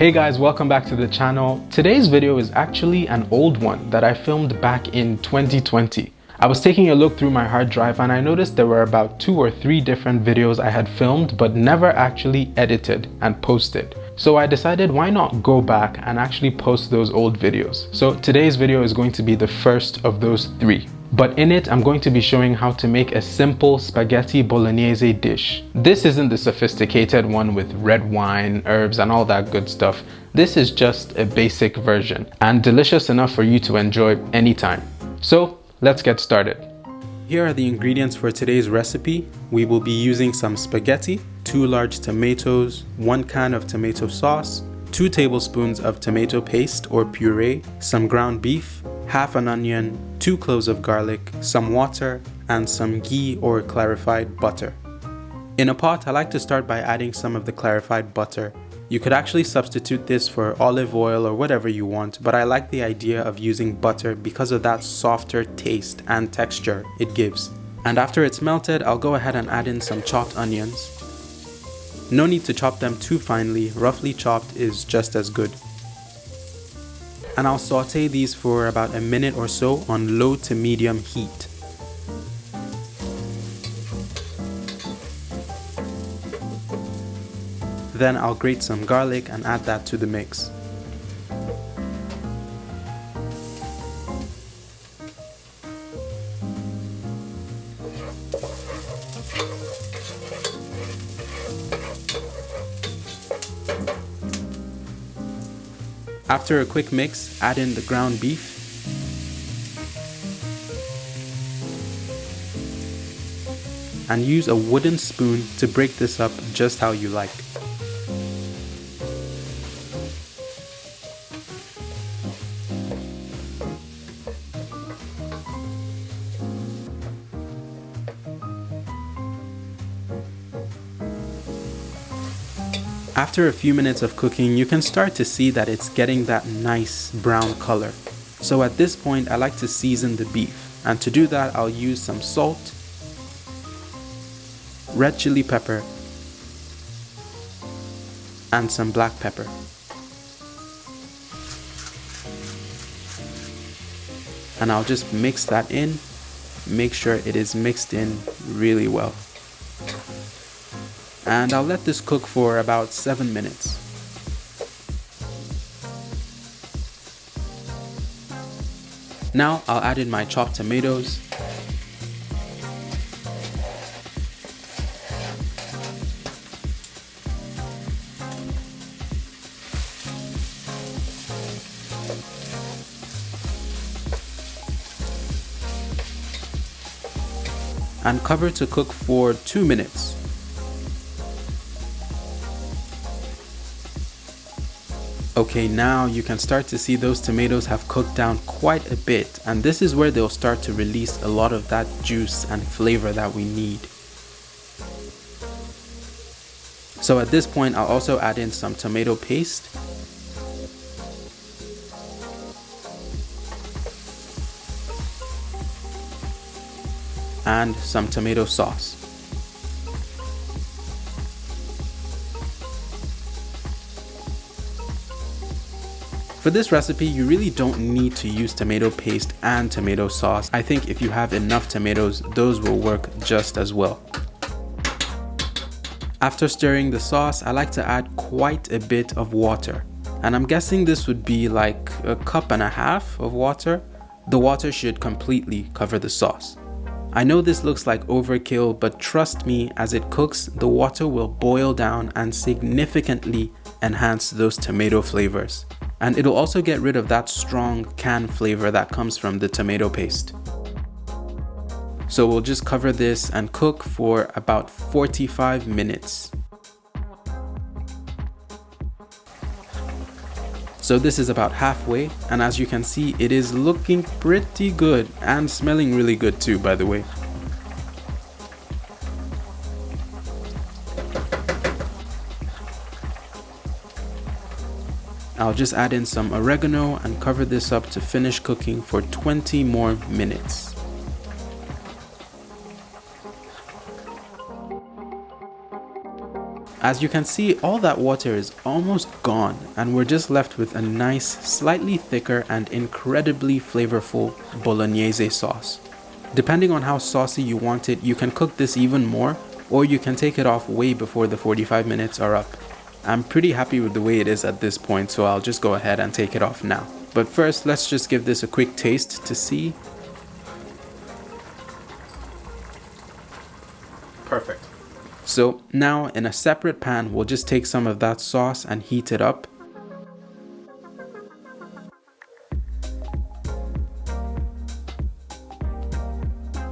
Hey guys, welcome back to the channel. Today's video is actually an old one that I filmed back in 2020. I was taking a look through my hard drive and I noticed there were about 2 or 3 different videos I had filmed but never actually edited and posted. So I decided why not go back and actually post those old videos. So today's video is going to be the first of those 3. But in it, I'm going to be showing how to make a simple spaghetti bolognese dish. This isn't the sophisticated one with red wine, herbs, and all that good stuff. This is just a basic version and delicious enough for you to enjoy anytime. So let's get started. Here are the ingredients for today's recipe. We will be using some spaghetti, 2 large tomatoes, 1 can of tomato sauce, 2 tablespoons of tomato paste or puree, some ground beef, half an onion, 2 cloves of garlic, some water, and some ghee or clarified butter. In a pot, I like to start by adding some of the clarified butter. You could actually substitute this for olive oil or whatever you want, but I like the idea of using butter because of that softer taste and texture it gives. And after it's melted, I'll go ahead and add in some chopped onions. No need to chop them too finely, roughly chopped is just as good. And I'll saute these for about a minute or so on low to medium heat. Then I'll grate some garlic and add that to the mix. After a quick mix, add in the ground beef. And use a wooden spoon to break this up just how you like. After a few minutes of cooking, you can start to see that it's getting that nice brown color. So at this point, I like to season the beef. And to do that, I'll use some salt, red chili pepper, and some black pepper. And I'll just mix that in, make sure it is mixed in really well. And I'll let this cook for about 7 minutes. Now I'll add in my chopped tomatoes, and cover to cook for 2 minutes. Okay, now you can start to see those tomatoes have cooked down quite a bit, and this is where they'll start to release a lot of that juice and flavor that we need. So at this point, I'll also add in some tomato paste. And some tomato sauce. For this recipe, you really don't need to use tomato paste and tomato sauce. I think if you have enough tomatoes, those will work just as well. After stirring the sauce, I like to add quite a bit of water. And I'm guessing this would be like 1.5 cups of water. The water should completely cover the sauce. I know this looks like overkill, but trust me, as it cooks, the water will boil down and significantly enhance those tomato flavors. And it'll also get rid of that strong canned flavor that comes from the tomato paste. So we'll just cover this and cook for about 45 minutes. So this is about halfway, and as you can see, it is looking pretty good and smelling really good too, by the way. I'll just add in some oregano and cover this up to finish cooking for 20 more minutes. As you can see, all that water is almost gone and we're just left with a nice, slightly thicker and incredibly flavorful bolognese sauce. Depending on how saucy you want it, you can cook this even more, or you can take it off way before the 45 minutes are up. I'm pretty happy with the way it is at this point, so I'll just go ahead and take it off now. But first, let's just give this a quick taste to see. Perfect. So now in a separate pan, we'll just take some of that sauce and heat it up.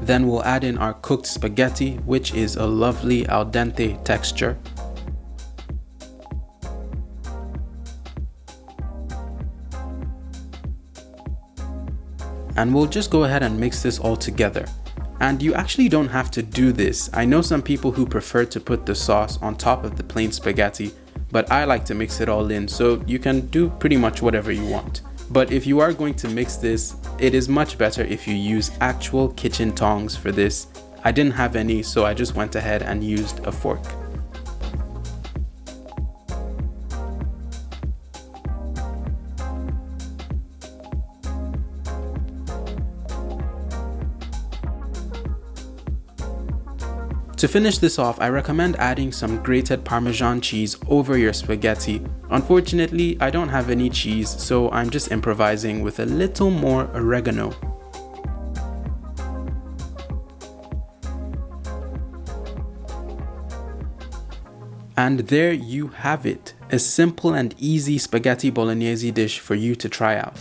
Then we'll add in our cooked spaghetti, which is a lovely al dente texture. And we'll just go ahead and mix this all together. And you actually don't have to do this. I know some people who prefer to put the sauce on top of the plain spaghetti, but I like to mix it all in, so you can do pretty much whatever you want. But if you are going to mix this, it is much better if you use actual kitchen tongs for this. I didn't have any, so I just went ahead and used a fork. To finish this off, I recommend adding some grated Parmesan cheese over your spaghetti. Unfortunately, I don't have any cheese, so I'm just improvising with a little more oregano. And there you have it, a simple and easy spaghetti bolognese dish for you to try out.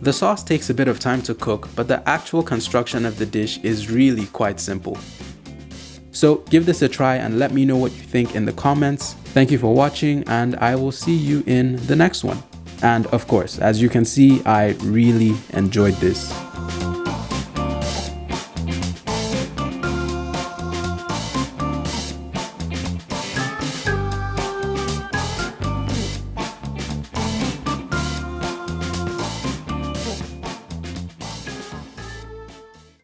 The sauce takes a bit of time to cook, but the actual construction of the dish is really quite simple. So give this a try and let me know what you think in the comments. Thank you for watching, and I will see you in the next one. And of course, as you can see, I really enjoyed this.